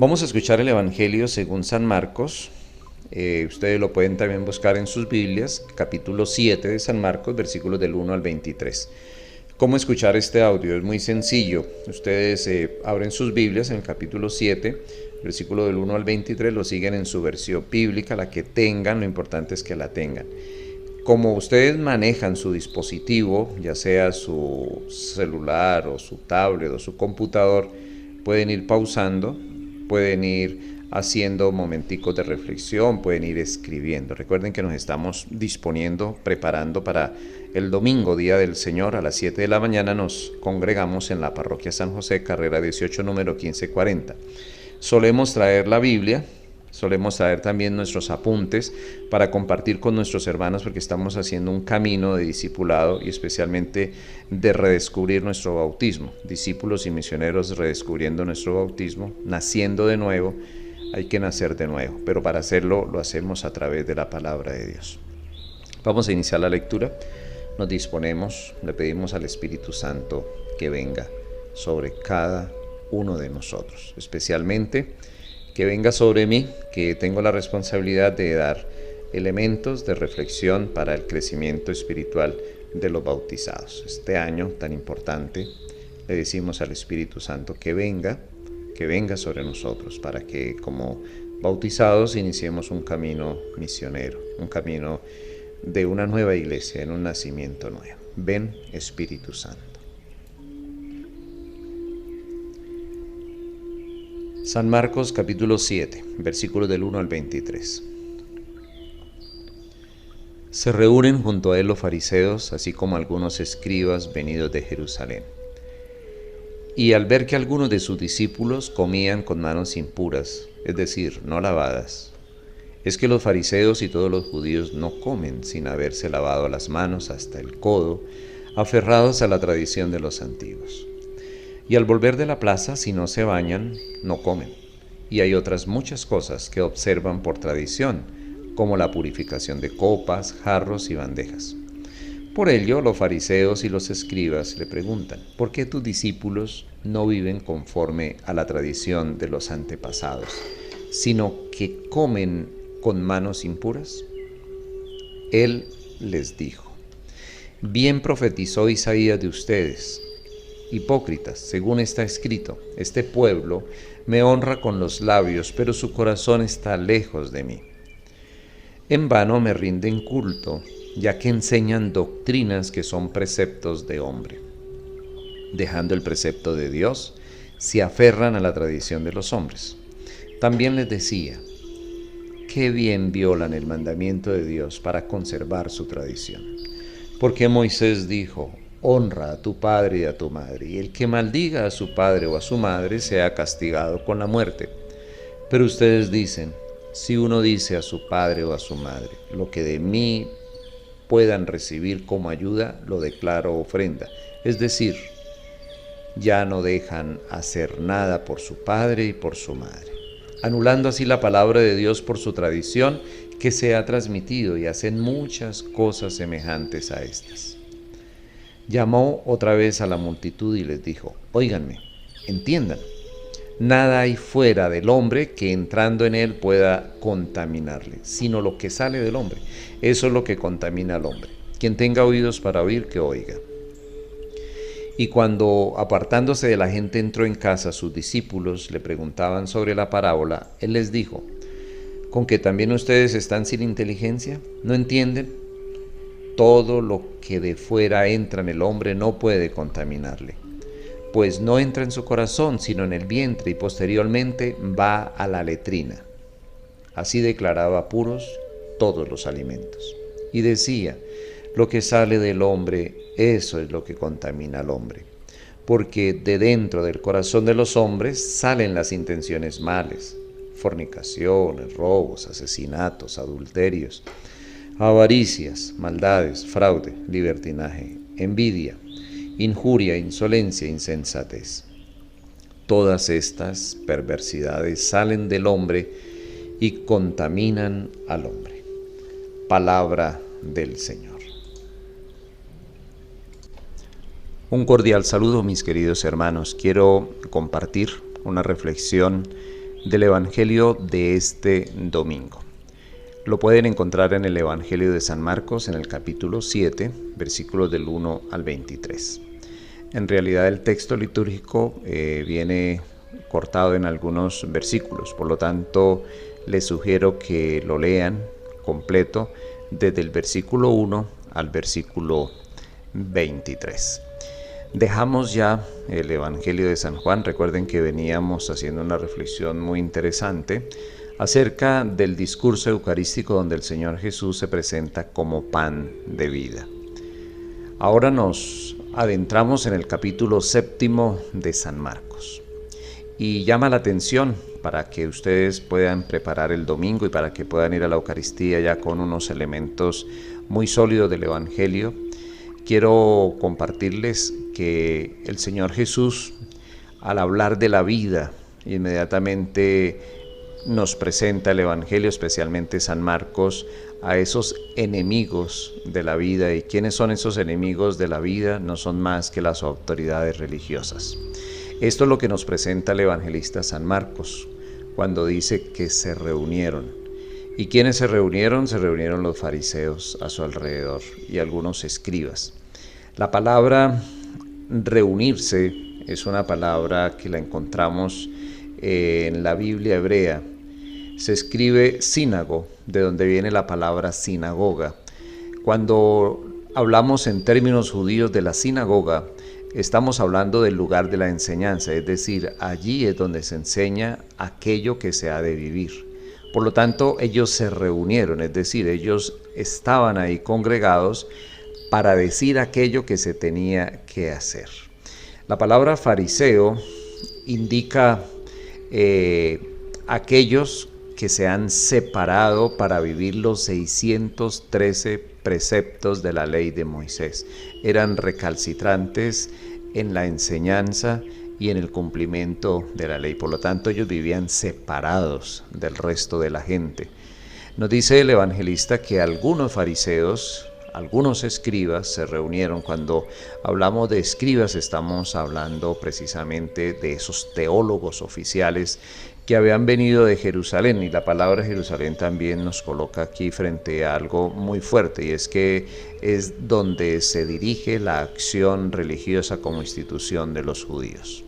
Vamos a escuchar el Evangelio según San Marcos. Ustedes lo pueden también buscar en sus Biblias, capítulo 7 de San Marcos, versículos del 1 al 23. ¿Cómo escuchar este audio? Es muy sencillo. Ustedes abren sus Biblias en el capítulo 7, versículo del 1 al 23, lo siguen en su versión bíblica, la que tengan, lo importante es que la tengan. Como ustedes manejan su dispositivo, ya sea su celular o su tablet o su computador, pueden ir pausando, pueden ir haciendo momenticos de reflexión, pueden ir escribiendo. Recuerden que nos estamos disponiendo, preparando para el domingo, Día del Señor, a las 7 de la mañana nos congregamos en la parroquia San José, carrera 18, número 1540. Solemos traer la Biblia, solemos traer también nuestros apuntes para compartir con nuestros hermanos, porque estamos haciendo un camino de discipulado y especialmente de redescubrir nuestro bautismo. Discípulos y misioneros redescubriendo nuestro bautismo, naciendo de nuevo. Hay que nacer de nuevo, pero para hacerlo lo hacemos a través de la palabra de Dios. Vamos a iniciar la lectura. Nos disponemos, le pedimos al Espíritu Santo que venga sobre cada uno de nosotros, especialmente que venga sobre mí, que tengo la responsabilidad de dar elementos de reflexión para el crecimiento espiritual de los bautizados. Este año tan importante le decimos al Espíritu Santo que venga sobre nosotros para que como bautizados iniciemos un camino misionero, un camino de una nueva iglesia, en un nacimiento nuevo. Ven, Espíritu Santo. San Marcos capítulo 7, versículos del 1 al 23. Se reúnen junto a él los fariseos, así como algunos escribas venidos de Jerusalén. Y al ver que algunos de sus discípulos comían con manos impuras, es decir, no lavadas, es que los fariseos y todos los judíos no comen sin haberse lavado las manos hasta el codo, aferrados a la tradición de los antiguos. Y al volver de la plaza, si no se bañan, no comen. Y hay otras muchas cosas que observan por tradición, como la purificación de copas, jarros y bandejas. Por ello, los fariseos y los escribas le preguntan, ¿por qué tus discípulos no viven conforme a la tradición de los antepasados, sino que comen con manos impuras? Él les dijo, bien profetizó Isaías de ustedes, hipócritas, según está escrito, este pueblo me honra con los labios, pero su corazón está lejos de mí. En vano me rinden culto, ya que enseñan doctrinas que son preceptos de hombre. Dejando el precepto de Dios, se aferran a la tradición de los hombres. También les decía, qué bien violan el mandamiento de Dios para conservar su tradición. Porque Moisés dijo, honra a tu padre y a tu madre, y el que maldiga a su padre o a su madre sea castigado con la muerte. Pero ustedes dicen, si uno dice a su padre o a su madre, lo que de mí puedan recibir como ayuda, lo declaro ofrenda. Es decir, ya no dejan hacer nada por su padre y por su madre, anulando así la palabra de Dios por su tradición que se ha transmitido, y hacen muchas cosas semejantes a estas. Llamó otra vez a la multitud y les dijo, óiganme, entiendan, nada hay fuera del hombre que entrando en él pueda contaminarle, sino lo que sale del hombre. Eso es lo que contamina al hombre. Quien tenga oídos para oír, que oiga. Y cuando, apartándose de la gente, entró en casa, sus discípulos le preguntaban sobre la parábola. Él les dijo, ¿con que también ustedes están sin inteligencia? ¿No entienden? Todo lo que de fuera entra en el hombre no puede contaminarle, pues no entra en su corazón, sino en el vientre, y posteriormente va a la letrina. Así declaraba puros todos los alimentos. Y decía, lo que sale del hombre, eso es lo que contamina al hombre, porque de dentro del corazón de los hombres salen las intenciones malas, fornicaciones, robos, asesinatos, adulterios, avaricias, maldades, fraude, libertinaje, envidia, injuria, insolencia, insensatez. Todas estas perversidades salen del hombre y contaminan al hombre. Palabra del Señor. Un cordial saludo, mis queridos hermanos. Quiero compartir una reflexión del Evangelio de este domingo. Lo pueden encontrar en el Evangelio de San Marcos, en el capítulo 7, versículos del 1 al 23. En realidad el texto litúrgico viene cortado en algunos versículos, por lo tanto les sugiero que lo lean completo desde el versículo 1 al versículo 23. Dejamos ya el Evangelio de San Juan. Recuerden que veníamos haciendo una reflexión muy interesante acerca del discurso eucarístico donde el Señor Jesús se presenta como pan de vida. Ahora nos adentramos en el capítulo 7 de San Marcos y llama la atención para que ustedes puedan preparar el domingo y para que puedan ir a la Eucaristía ya con unos elementos muy sólidos del Evangelio. Quiero compartirles que el Señor Jesús, al hablar de la vida, inmediatamente nos presenta el Evangelio, especialmente San Marcos, a esos enemigos de la vida. ¿Y quiénes son esos enemigos de la vida? No son más que las autoridades religiosas. Esto es lo que nos presenta el evangelista San Marcos cuando dice que se reunieron. ¿Y quiénes se reunieron? Se reunieron los fariseos a su alrededor y algunos escribas. La palabra reunirse es una palabra que la encontramos en la Biblia hebrea. Se escribe sínago, de donde viene la palabra sinagoga. Cuando hablamos en términos judíos de la sinagoga, estamos hablando del lugar de la enseñanza, es decir, allí es donde se enseña aquello que se ha de vivir. Por lo tanto, ellos se reunieron, es decir, ellos estaban ahí congregados para decir aquello que se tenía que hacer. La palabra fariseo indica aquellos que se han separado para vivir los 613 preceptos de la ley de Moisés. Eran recalcitrantes en la enseñanza y en el cumplimiento de la ley. Por lo tanto, ellos vivían separados del resto de la gente. Nos dice el evangelista que algunos fariseos, algunos escribas se reunieron. Cuando hablamos de escribas estamos hablando precisamente de esos teólogos oficiales que habían venido de Jerusalén, y la palabra Jerusalén también nos coloca aquí frente a algo muy fuerte, y es que es donde se dirige la acción religiosa como institución de los judíos.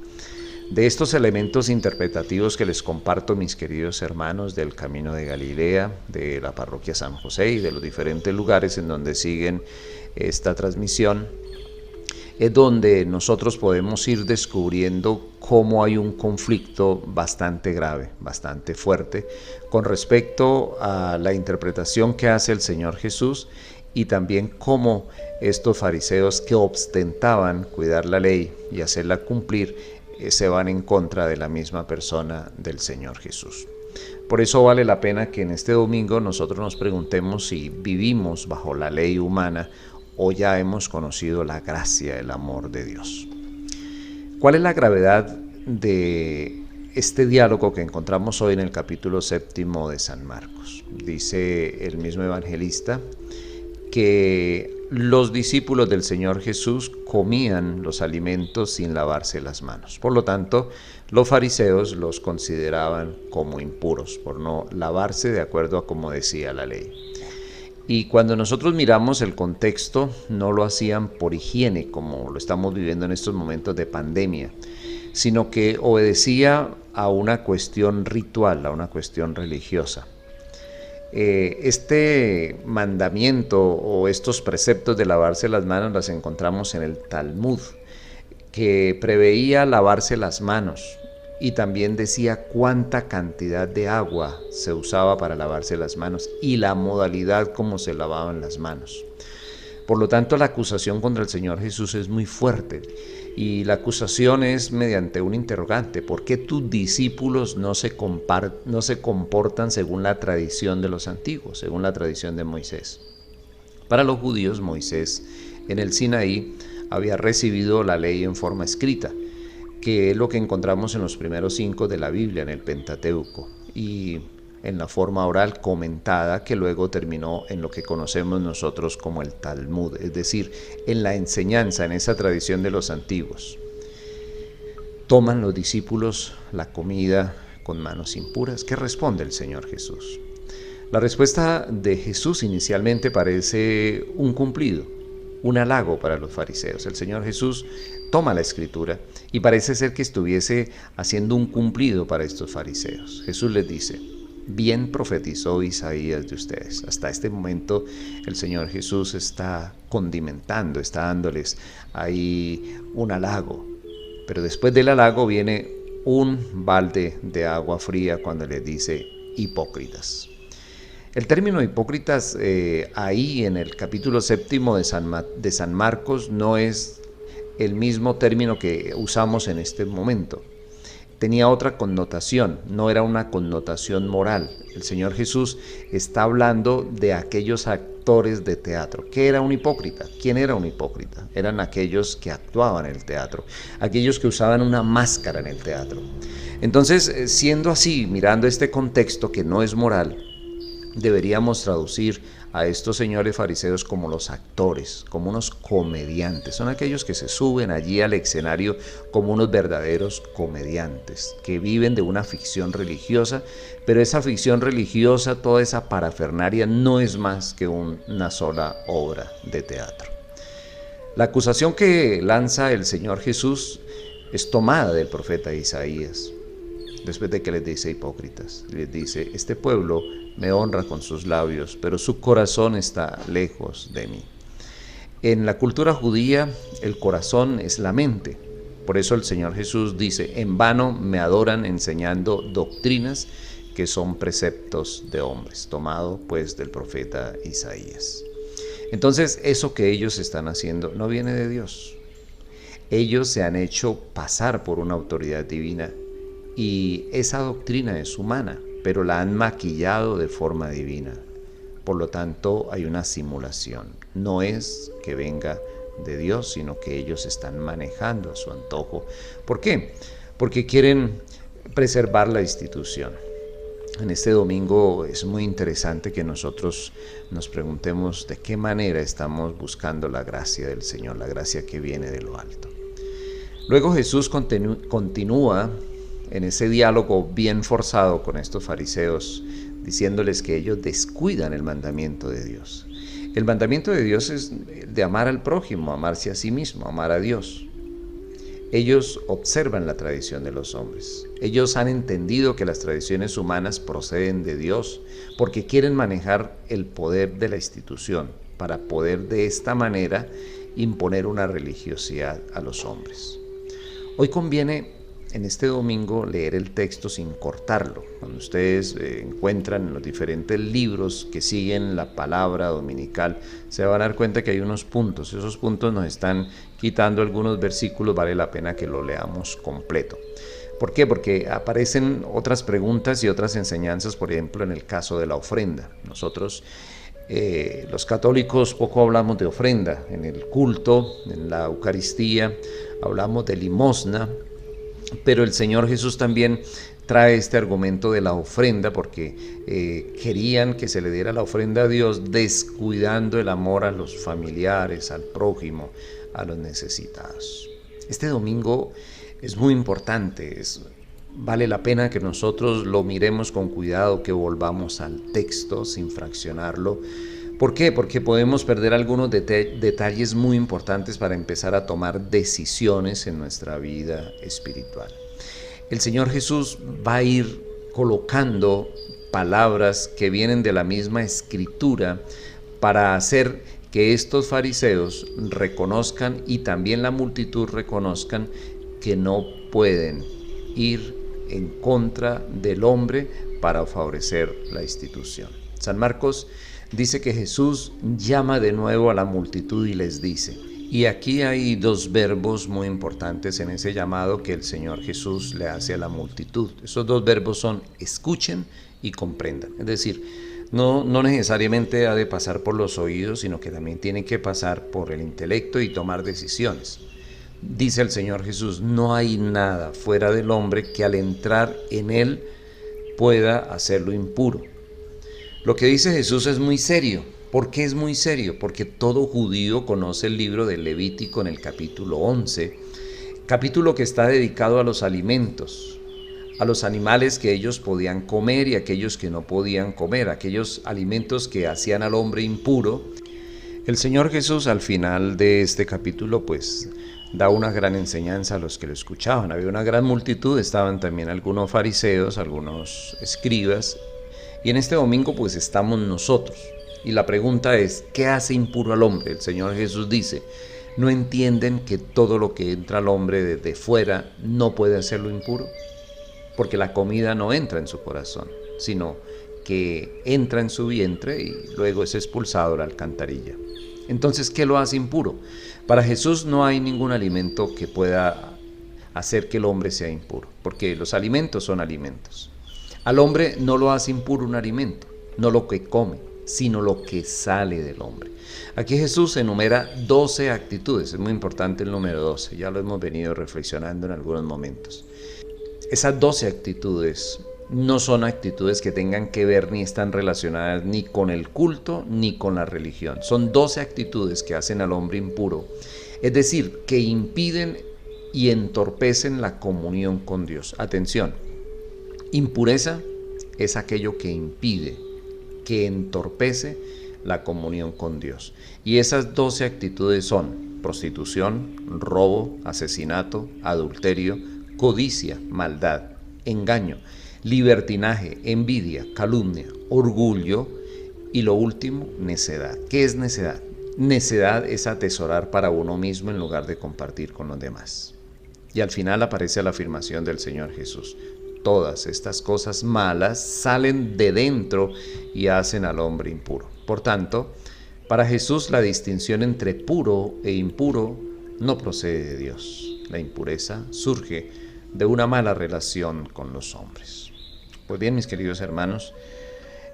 De estos elementos interpretativos que les comparto, mis queridos hermanos del Camino de Galilea, de la parroquia San José y de los diferentes lugares en donde siguen esta transmisión, es donde nosotros podemos ir descubriendo cómo hay un conflicto bastante grave, bastante fuerte, con respecto a la interpretación que hace el Señor Jesús, y también cómo estos fariseos que ostentaban cuidar la ley y hacerla cumplir, se van en contra de la misma persona del Señor Jesús. Por eso vale la pena que en este domingo nosotros nos preguntemos si vivimos bajo la ley humana o ya hemos conocido la gracia, el amor de Dios. ¿Cuál es la gravedad de este diálogo que encontramos hoy en el capítulo 7 de San Marcos? Dice el mismo evangelista que los discípulos del Señor Jesús comían los alimentos sin lavarse las manos. Por lo tanto, los fariseos los consideraban como impuros por no lavarse de acuerdo a como decía la ley. Y cuando nosotros miramos el contexto, no lo hacían por higiene, como lo estamos viviendo en estos momentos de pandemia, sino que obedecía a una cuestión ritual, a una cuestión religiosa. Este mandamiento o estos preceptos de lavarse las manos las encontramos en el Talmud, que preveía lavarse las manos y también decía cuánta cantidad de agua se usaba para lavarse las manos y la modalidad como se lavaban las manos. Por lo tanto, la acusación contra el Señor Jesús es muy fuerte, y la acusación es mediante un interrogante: ¿por qué tus discípulos no se comportan según la tradición de los antiguos, según la tradición de Moisés? Para los judíos, Moisés en el Sinaí había recibido la ley en forma escrita, que es lo que encontramos en los primeros 5 de la Biblia, en el Pentateuco, y en la forma oral comentada, que luego terminó en lo que conocemos nosotros como el Talmud, es decir, en la enseñanza, en esa tradición de los antiguos. Toman los discípulos la comida con manos impuras? ¿Qué responde el Señor Jesús? La respuesta de Jesús inicialmente parece un cumplido, un halago para los fariseos. El Señor Jesús toma la escritura y parece ser que estuviese haciendo un cumplido para estos fariseos. Jesús les dice: bien profetizó Isaías de ustedes. Hasta este momento el Señor Jesús está condimentando, está dándoles ahí un halago. Pero después del halago viene un balde de agua fría cuando les dice: hipócritas. El término hipócritas ahí en el capítulo 7 de San Marcos no es el mismo término que usamos en este momento. Tenía otra connotación, no era una connotación moral. El Señor Jesús está hablando de aquellos actores de teatro. ¿Qué era un hipócrita? ¿Quién era un hipócrita? Eran aquellos que actuaban en el teatro, aquellos que usaban una máscara en el teatro. Entonces, siendo así, mirando este contexto que no es moral, deberíamos traducir a estos señores fariseos como los actores, como unos comediantes. Son aquellos que se suben allí al escenario como unos verdaderos comediantes, que viven de una ficción religiosa, pero esa ficción religiosa, toda esa parafernaria, no es más que una sola obra de teatro. La acusación que lanza el Señor Jesús es tomada del profeta Isaías. Después de que les dice hipócritas, les dice: este pueblo me honra con sus labios, pero su corazón está lejos de mí. En la cultura judía, el corazón es la mente. Por eso el Señor Jesús dice: en vano me adoran enseñando doctrinas que son preceptos de hombres, tomado pues del profeta Isaías. Entonces, eso que ellos están haciendo no viene de Dios. Ellos se han hecho pasar por una autoridad divina, y esa doctrina es humana, pero la han maquillado de forma divina. Por lo tanto, hay una simulación. No es que venga de Dios, sino que ellos están manejando a su antojo. ¿Por qué? Porque quieren preservar la institución. En este domingo es muy interesante que nosotros nos preguntemos de qué manera estamos buscando la gracia del Señor, la gracia que viene de lo alto. Luego Jesús continúa en ese diálogo bien forzado con estos fariseos, diciéndoles que ellos descuidan el mandamiento de Dios. El mandamiento de Dios es de amar al prójimo, amarse a sí mismo, amar a Dios. Ellos observan la tradición de los hombres. Ellos han entendido que las tradiciones humanas proceden de Dios porque quieren manejar el poder de la institución para poder de esta manera imponer una religiosidad a los hombres. Hoy conviene en este domingo leer el texto sin cortarlo. Cuando ustedes encuentran en los diferentes libros que siguen la palabra dominical, se van a dar cuenta que hay unos puntos. Esos puntos nos están quitando algunos versículos, vale la pena que lo leamos completo. ¿Por qué? Porque aparecen otras preguntas y otras enseñanzas, por ejemplo, en el caso de la ofrenda. Nosotros, los católicos, poco hablamos de ofrenda. En el culto, en la Eucaristía, hablamos de limosna, pero el Señor Jesús también trae este argumento de la ofrenda porque querían que se le diera la ofrenda a Dios descuidando el amor a los familiares, al prójimo, a los necesitados. Este domingo es muy importante, vale la pena que nosotros lo miremos con cuidado, que volvamos al texto sin fraccionarlo. ¿Por qué? Porque podemos perder algunos detalles muy importantes para empezar a tomar decisiones en nuestra vida espiritual. El Señor Jesús va a ir colocando palabras que vienen de la misma escritura para hacer que estos fariseos reconozcan y también la multitud reconozcan que no pueden ir en contra del hombre para favorecer la institución. San Marcos dice que Jesús llama de nuevo a la multitud y les dice, y aquí hay dos verbos muy importantes en ese llamado que el Señor Jesús le hace a la multitud. Esos dos verbos son escuchen y comprendan. Es decir, no necesariamente ha de pasar por los oídos, sino que también tiene que pasar por el intelecto y tomar decisiones. Dice el Señor Jesús, no hay nada fuera del hombre que al entrar en él pueda hacerlo impuro. Lo que dice Jesús es muy serio. ¿Por qué es muy serio? Porque todo judío conoce el libro del Levítico en el capítulo 11, capítulo que está dedicado a los alimentos, a los animales que ellos podían comer y aquellos que no podían comer, aquellos alimentos que hacían al hombre impuro. El Señor Jesús al final de este capítulo pues da una gran enseñanza a los que lo escuchaban. Había una gran multitud, estaban también algunos fariseos, algunos escribas, y en este domingo pues estamos nosotros. Y la pregunta es, ¿qué hace impuro al hombre? El Señor Jesús dice, ¿no entienden que todo lo que entra al hombre desde fuera no puede hacerlo impuro? Porque la comida no entra en su corazón, sino que entra en su vientre y luego es expulsado a la alcantarilla. Entonces, ¿qué lo hace impuro? Para Jesús no hay ningún alimento que pueda hacer que el hombre sea impuro, porque los alimentos son alimentos. Al hombre no lo hace impuro un alimento, no lo que come, sino lo que sale del hombre. Aquí Jesús enumera 12 actitudes, es muy importante el número 12, ya lo hemos venido reflexionando en algunos momentos. Esas 12 actitudes no son actitudes que tengan que ver ni están relacionadas ni con el culto ni con la religión. Son 12 actitudes que hacen al hombre impuro, es decir, que impiden y entorpecen la comunión con Dios. Atención, impureza es aquello que impide, que entorpece la comunión con Dios. Y esas 12 actitudes son prostitución, robo, asesinato, adulterio, codicia, maldad, engaño, libertinaje, envidia, calumnia, orgullo y lo último, necedad. ¿Qué es necedad? Necedad es atesorar para uno mismo en lugar de compartir con los demás. Y al final aparece la afirmación del Señor Jesús. Todas estas cosas malas salen de dentro y hacen al hombre impuro. Por tanto, para Jesús la distinción entre puro e impuro no procede de Dios. La impureza surge de una mala relación con los hombres. Pues bien, mis queridos hermanos,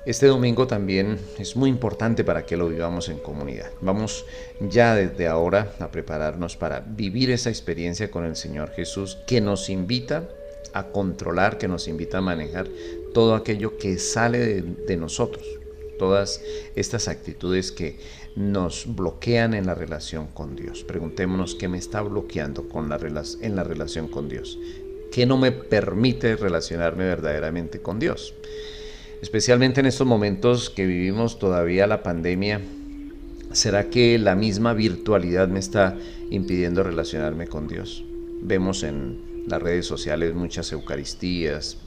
este domingo también es muy importante para que lo vivamos en comunidad. Vamos ya desde ahora a prepararnos para vivir esa experiencia con el Señor Jesús que nos invita a controlar, que nos invita a manejar todo aquello que sale de nosotros, todas estas actitudes que nos bloquean en la relación con Dios. Preguntémonos qué me está bloqueando en la relación con Dios, qué no me permite relacionarme verdaderamente con Dios. Especialmente en estos momentos que vivimos todavía la pandemia, ¿será que la misma virtualidad me está impidiendo relacionarme con Dios? Vemos en las redes sociales muchas eucaristías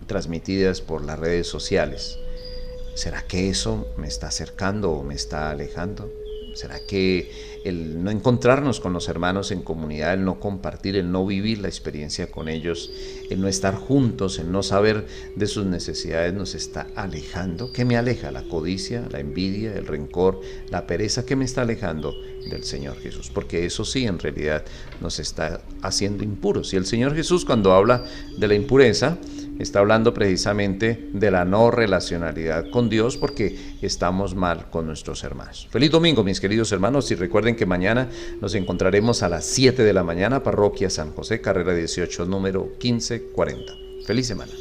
transmitidas por las redes sociales. ¿Será que eso me está acercando o me está alejando? ¿Será que el no encontrarnos con los hermanos en comunidad, el no compartir, el no vivir la experiencia con ellos, el no estar juntos, el no saber de sus necesidades nos está alejando? ¿Qué me aleja? ¿La codicia, la envidia, el rencor, la pereza? ¿Qué me está alejando del Señor Jesús? Porque eso sí, en realidad nos está haciendo impuros. Y el Señor Jesús, cuando habla de la impureza, está hablando precisamente de la no relacionalidad con Dios, porque estamos mal con nuestros hermanos. Feliz domingo, mis queridos hermanos, y recuerden que mañana nos encontraremos a las 7 de la mañana, Parroquia San José, carrera 18, número 1540. Feliz semana.